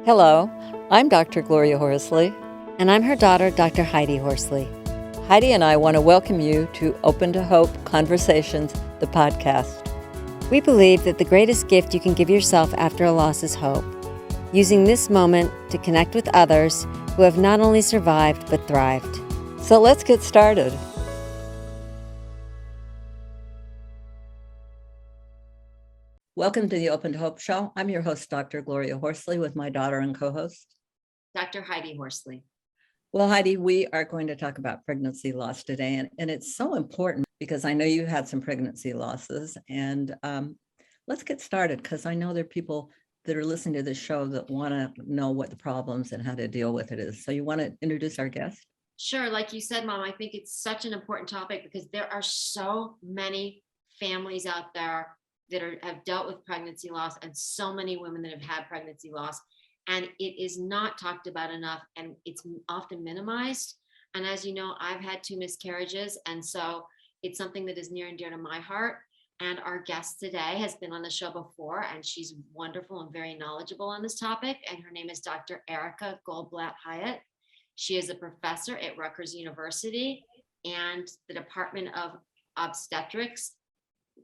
Hello, I'm Dr. Gloria Horsley. And I'm her daughter, Dr. Heidi Horsley. Heidi and I want to welcome you to Open to Hope Conversations, the podcast. We believe that the greatest gift you can give yourself after a loss is hope, using this moment to connect with others who have not only survived but thrived. So let's get started. Welcome to the Open to Hope Show. I'm your host, Dr. Gloria Horsley, with my daughter and co-host, Dr. Heidi Horsley. Well, Heidi, we are going to talk about pregnancy loss today, and it's so important because I know you had some pregnancy losses, and let's get started because I know there are people that are listening to this show that want to know what the problems and how to deal with it is. So you want to introduce our guest? Sure. Like you said, Mom, I think it's such an important topic because there are so many families out there that have dealt with pregnancy loss and so many women that have had pregnancy loss. And it is not talked about enough and it's often minimized. And as you know, I've had 2 miscarriages. And so it's something that is near and dear to my heart. And our guest today has been on the show before, and she's wonderful and very knowledgeable on this topic. And her name is Dr. Erica Goldblatt Hyatt. She is a professor at Rutgers University and the Department of Obstetrics,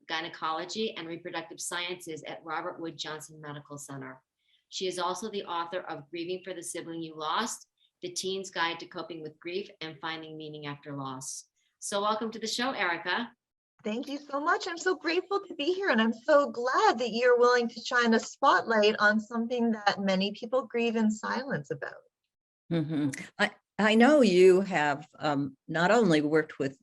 Gynecology, and Reproductive Sciences at Robert Wood Johnson Medical Center. She is also the author of Grieving for the Sibling You Lost, The Teen's Guide to Coping with Grief and Finding Meaning After Loss. So welcome to the show, Erica. Thank you so much. I'm so grateful to be here, and I'm so glad that you're willing to shine a spotlight on something that many people grieve in silence about. Mm-hmm. I know you have not only worked with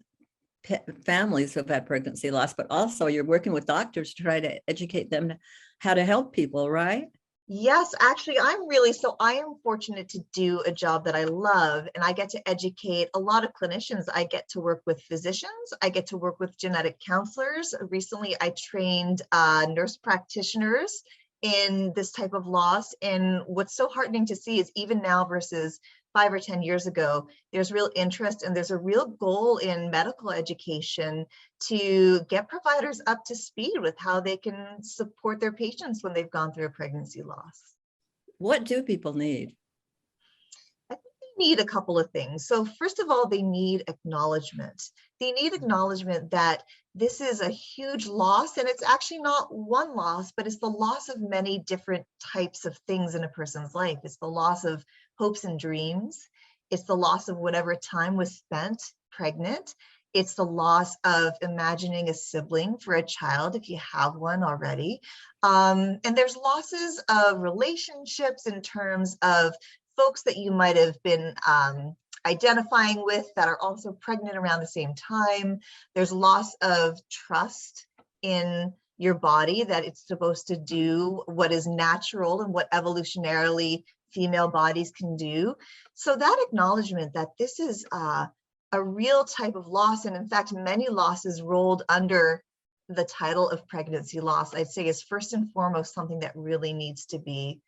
families who have had pregnancy loss, but also you're working with doctors to try to educate them how to help people, right? Yes, actually, I am fortunate to do a job that I love, and I get to educate a lot of clinicians. I get to work with physicians. I get to work with genetic counselors. Recently, I trained nurse practitioners in this type of loss. And what's so heartening to see is even now versus 5 or 10 years ago, there's real interest and there's a real goal in medical education to get providers up to speed with how they can support their patients when they've gone through a pregnancy loss. What do people need? I think they need a couple of things. So first of all, they need acknowledgement. They need acknowledgement that this is a huge loss, and it's actually not one loss, but it's the loss of many different types of things in a person's life. It's the loss of hopes and dreams. It's the loss of whatever time was spent pregnant. It's the loss of imagining a sibling for a child if you have one already. And there's losses of relationships in terms of folks that you might have been identifying with that are also pregnant around the same time. There's loss of trust in your body that it's supposed to do what is natural and what evolutionarily female bodies can do. So that acknowledgement that this is a real type of loss, and in fact, many losses rolled under the title of pregnancy loss, I'd say is first and foremost something that really needs to be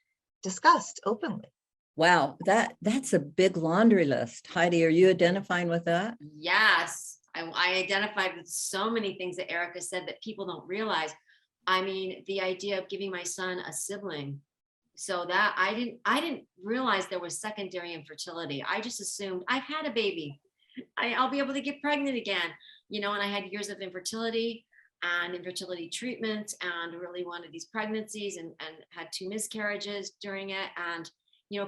discussed openly. Wow, that's a big laundry list. Heidi, are you identifying with that? Yes, I identified with so many things that Erica said that people don't realize. I mean, the idea of giving my son a sibling, so that I didn't realize there was secondary infertility. I just assumed I've had a baby, I'll be able to get pregnant again, and I had years of infertility and infertility treatment and really wanted these pregnancies and had 2 miscarriages during it. And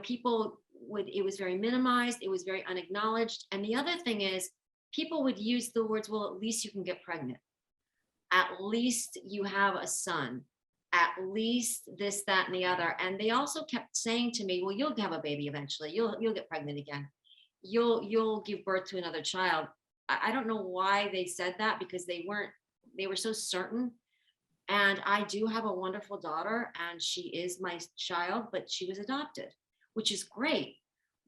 people it was very minimized. It was very unacknowledged. And the other thing is people would use the words, well, at least you can get pregnant. At least you have a son. At least this, that, and the other. And they also kept saying to me, well, you'll have a baby eventually. You'll get pregnant again. You'll give birth to another child. I don't know why they said that, because they were so certain. And I do have a wonderful daughter, and she is my child, but she was adopted, which is great.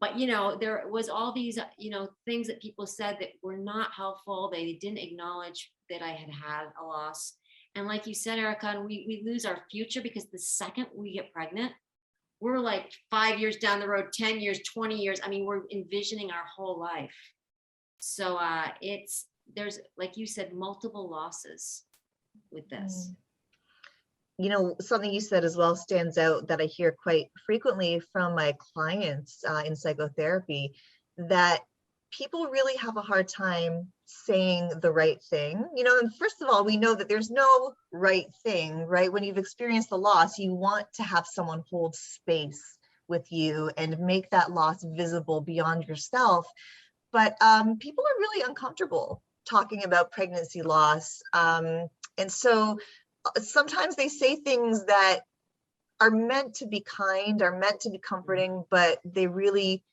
But, there was all these, things that people said that were not helpful. They didn't acknowledge that I had a loss. And like you said, Erica, we lose our future, because the second we get pregnant, we're like 5 years down the road, 10 years, 20 years. I mean, we're envisioning our whole life. So there's, like you said, multiple losses with this. something you said as well stands out that I hear quite frequently from my clients in psychotherapy, that people really have a hard time saying the right thing. And first of all, we know that there's no right thing, right? When you've experienced the loss, you want to have someone hold space with you and make that loss visible beyond yourself. But people are really uncomfortable talking about pregnancy loss. And so sometimes they say things that are meant to be kind, are meant to be comforting, but they really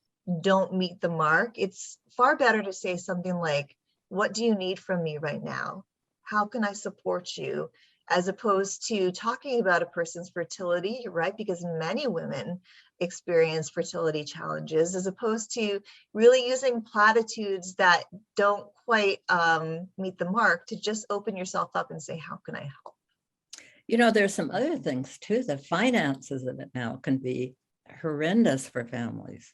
don't meet the mark. It's far better to say something like, what do you need from me right now? How can I support you? As opposed to talking about a person's fertility, right? Because many women experience fertility challenges, as opposed to really using platitudes that don't quite meet the mark, to just open yourself up and say, how can I help? There's some other things too. The finances of it now can be horrendous for families,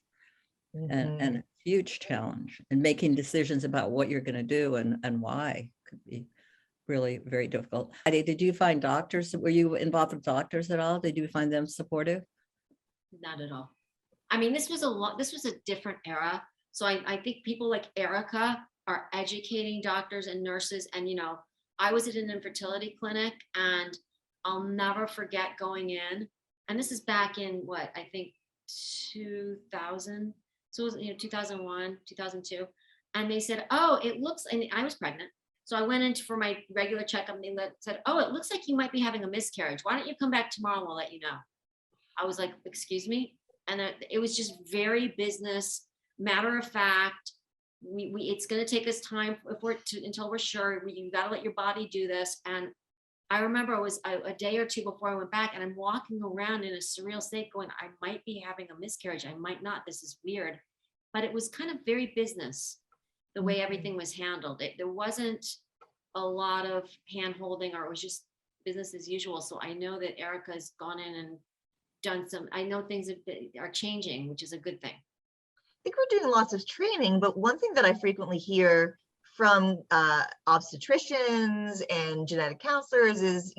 and a huge challenge. And making decisions about what you're going to do and why could be really very difficult. Heidi, did you find doctors? Were you involved with doctors at all? Did you find them supportive? Not at all. I mean, this was a different era. So I think people like Erica are educating doctors and nurses. And, I was at an infertility clinic, and I'll never forget going in. And this is back in what, I think 2000. So it was, 2001, 2002. And they said, oh, it looks, and I was pregnant. So I went in for my regular checkup, and they said, oh, it looks like you might be having a miscarriage. Why don't you come back tomorrow and we'll let you know. I was like, excuse me. And it was just very business, matter of fact. It's going to take us time until we're sure. You got to let your body do this. And I remember it was a day or two before I went back, and I'm walking around in a surreal state going, I might be having a miscarriage. I might not. This is weird. But it was kind of very business, the way everything was handled. There wasn't a lot of hand holding, or it was just business as usual. So I know that Erica's gone in and done I know things are changing, which is a good thing. I think we're doing lots of training, but one thing that I frequently hear from obstetricians and genetic counselors is,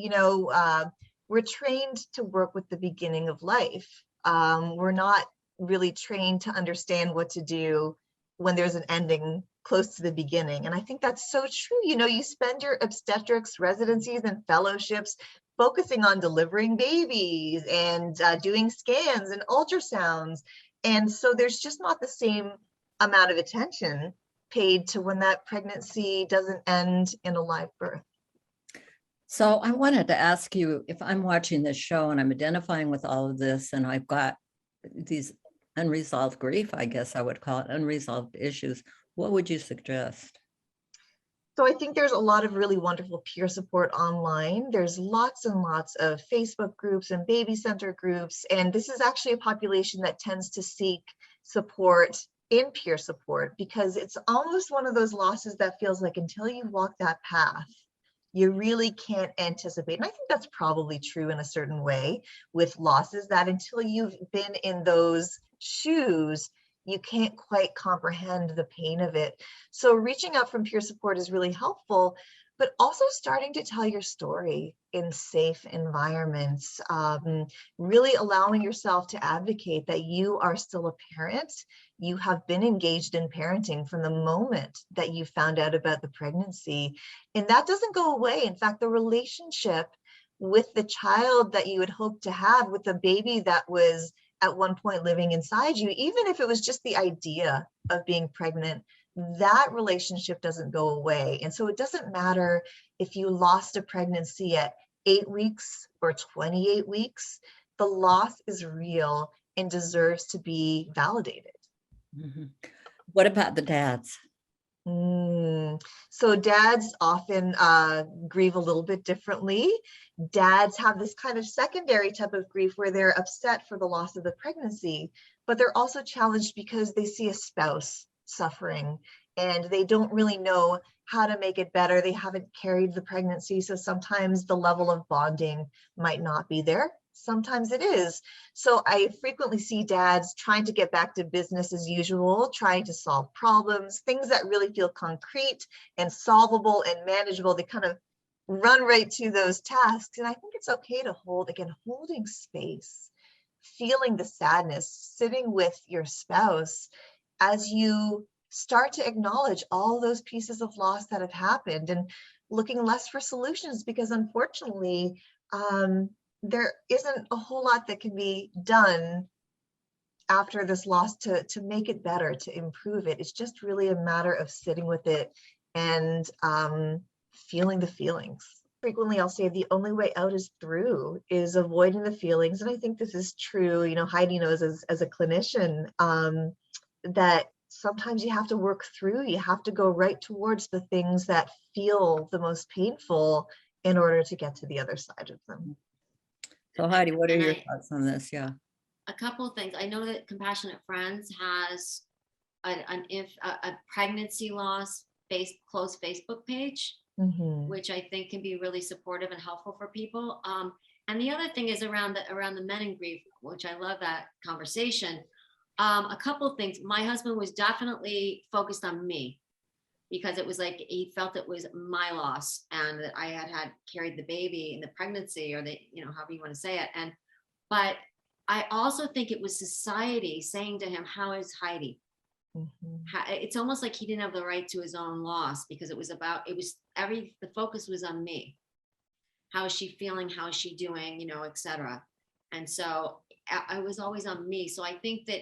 we're trained to work with the beginning of life. We're not really trained to understand what to do when there's an ending close to the beginning. And I think that's so true. You spend your obstetrics residencies and fellowships focusing on delivering babies and doing scans and ultrasounds. And so there's just not the same amount of attention paid to when that pregnancy doesn't end in a live birth. So I wanted to ask you, if I'm watching this show and I'm identifying with all of this, and I've got these unresolved grief, I guess I would call it, unresolved issues, what would you suggest? So I think there's a lot of really wonderful peer support online. There's lots and lots of Facebook groups and baby center groups. And this is actually a population that tends to seek support in peer support, because it's almost one of those losses that feels like until you walk that path, you really can't anticipate. And I think that's probably true in a certain way with losses, that until you've been in those shoes, you can't quite comprehend the pain of it. So reaching out from peer support is really helpful, but also starting to tell your story in safe environments, really allowing yourself to advocate that you are still a parent. You have been engaged in parenting from the moment that you found out about the pregnancy, and that doesn't go away. In fact, the relationship with the child that you had hoped to have, with the baby that was at one point living inside you, even if it was just the idea of being pregnant, that relationship doesn't go away. And so it doesn't matter if you lost a pregnancy at 8 weeks or 28 weeks, the loss is real and deserves to be validated. Mm-hmm. What about the dads? So dads often grieve a little bit differently. Dads have this kind of secondary type of grief where they're upset for the loss of the pregnancy, but they're also challenged because they see a spouse suffering and they don't really know how to make it better. They haven't carried the pregnancy, so sometimes the level of bonding might not be there. Sometimes it is. So I frequently see dads trying to get back to business as usual, trying to solve problems, things that really feel concrete and solvable and manageable. They kind of run right to those tasks. And I think it's okay to holding space, feeling the sadness, sitting with your spouse as you start to acknowledge all those pieces of loss that have happened, and looking less for solutions, because unfortunately, there isn't a whole lot that can be done after this loss to make it better, to improve it. It's just really a matter of sitting with it and feeling the feelings. Frequently, I'll say the only way out is through, is avoiding the feelings. And I think this is true. You know, Heidi knows as a clinician that sometimes you have to work through, you have to go right towards the things that feel the most painful in order to get to the other side of them. So Heidi, what are And your thoughts on this? Yeah. A couple of things. I know that Compassionate Friends has a pregnancy loss closed Facebook page, which I think can be really supportive and helpful for people. And the other thing is around the men in grief, which I love that conversation. A couple of things. My husband was definitely focused on me, because it was like he felt it was my loss, and that I had carried the baby in the pregnancy, or however you want to say it. But I also think it was society saying to him, "How is Heidi?" It's almost like he didn't have the right to his own loss, because the focus was on me. How is she feeling? How is she doing? Etc. And so I was always on me. So I think that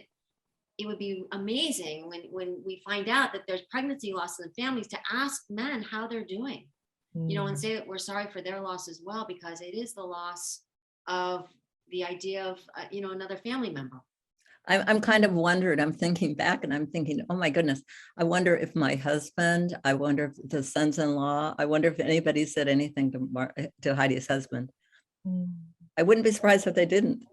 it would be amazing when we find out that there's pregnancy losses in families, to ask men how they're doing, and say that we're sorry for their loss as well, because it is the loss of the idea of, another family member. I'm kind of wondered, I'm thinking back and I'm thinking, oh my goodness, I wonder if my husband, I wonder if the sons-in-law, I wonder if anybody said anything to Heidi's husband. I wouldn't be surprised if they didn't.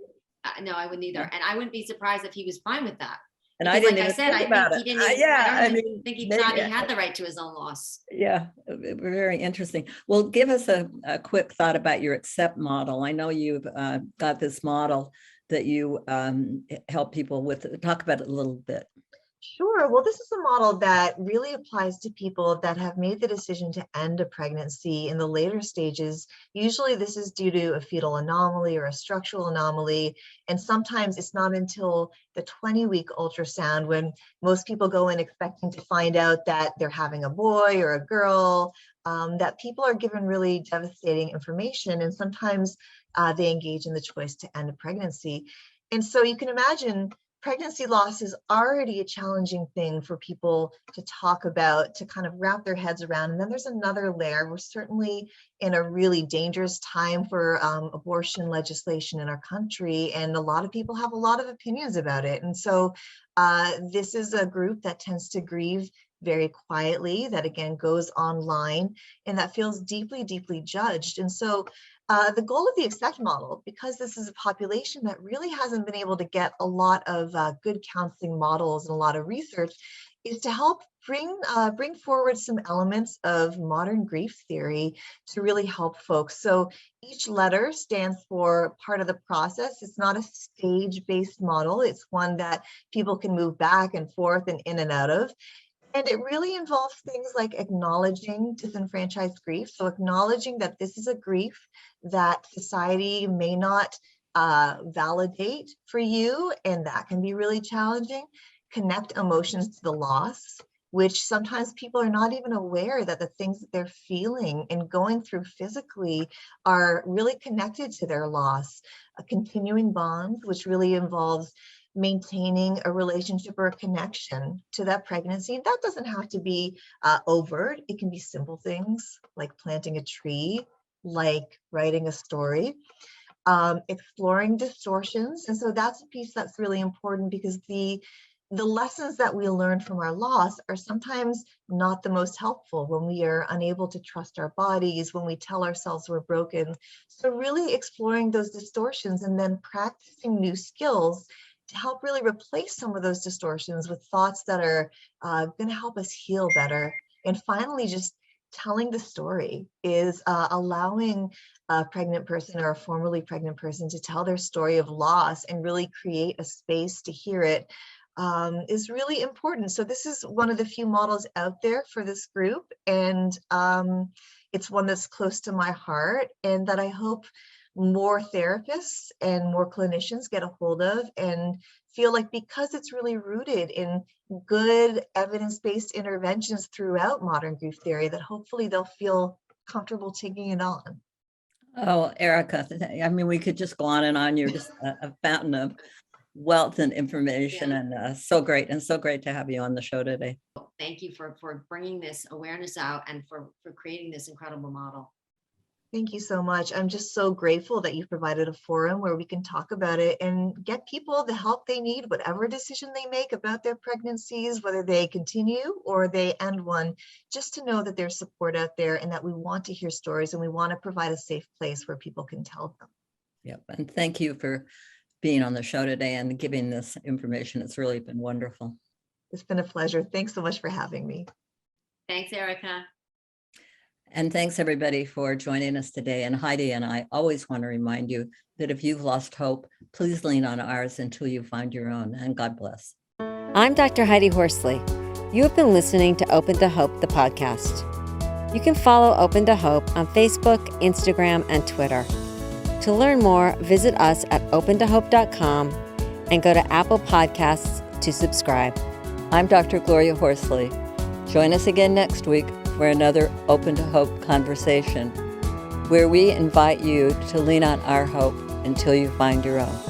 No, I wouldn't either. And I wouldn't be surprised if he was fine with that. And I didn't like I said, think about it. I don't think he thought he had the right to his own loss. Yeah, very interesting. Well, give us a quick thought about your ACCEPT model. I know you've got this model that you help people with. Talk about it a little bit. Sure. Well, this is a model that really applies to people that have made the decision to end a pregnancy in the later stages. Usually this is due to a fetal anomaly or a structural anomaly. And sometimes it's not until the 20-week ultrasound, when most people go in expecting to find out that they're having a boy or a girl, that people are given really devastating information. And sometimes they engage in the choice to end a pregnancy. And so you can imagine pregnancy loss is already a challenging thing for people to talk about, to kind of wrap their heads around. And then there's another layer. We're certainly in a really dangerous time for abortion legislation in our country, and a lot of people have a lot of opinions about it. And so this is a group that tends to grieve very quietly, that again goes online, and that feels deeply, deeply judged. And so the goal of the ACCEPT model, because this is a population that really hasn't been able to get a lot of good counseling models and a lot of research, is to help bring forward some elements of modern grief theory to really help folks. So each letter stands for part of the process. It's not a stage-based model. It's one that people can move back and forth and in and out of. And it really involves things like acknowledging disenfranchised grief. So acknowledging that this is a grief that society may not validate for you, and that can be really challenging. Connect emotions to the loss, which sometimes people are not even aware that the things that they're feeling and going through physically are really connected to their loss. A continuing bond, which really involves maintaining a relationship or a connection to that pregnancy. That doesn't have to be overt. It can be simple things like planting a tree, like writing a story, exploring distortions. And so that's a piece that's really important, because the lessons that we learn from our loss are sometimes not the most helpful when we are unable to trust our bodies, when we tell ourselves we're broken. So really exploring those distortions and then practicing new skills to help really replace some of those distortions with thoughts that are going to help us heal better. And finally, just telling the story is allowing a pregnant person or a formerly pregnant person to tell their story of loss and really create a space to hear it is really important. So this is one of the few models out there for this group. And it's one that's close to my heart and that I hope more therapists and more clinicians get a hold of and feel like, because it's really rooted in good evidence-based interventions throughout modern grief theory, that hopefully they'll feel comfortable taking it on. Oh, Erica, I mean, we could just go on and on. You're just a fountain of wealth and information, and so great to have you on the show today. Thank you for bringing this awareness out and for creating this incredible model. Thank you so much. I'm just so grateful that you've provided a forum where we can talk about it and get people the help they need, whatever decision they make about their pregnancies, whether they continue or they end one, just to know that there's support out there and that we want to hear stories and we want to provide a safe place where people can tell them. Yep. And thank you for being on the show today and giving this information. It's really been wonderful. It's been a pleasure. Thanks so much for having me. Thanks, Erica. And thanks everybody for joining us today. And Heidi and I always want to remind you that if you've lost hope, please lean on ours until you find your own. And God bless. I'm Dr. Heidi Horsley. You have been listening to Open to Hope, the podcast. You can follow Open to Hope on Facebook, Instagram, and Twitter. To learn more, visit us at opentohope.com and go to Apple Podcasts to subscribe. I'm Dr. Gloria Horsley. Join us again next week for another Open to Hope conversation, where we invite you to lean on our hope until you find your own.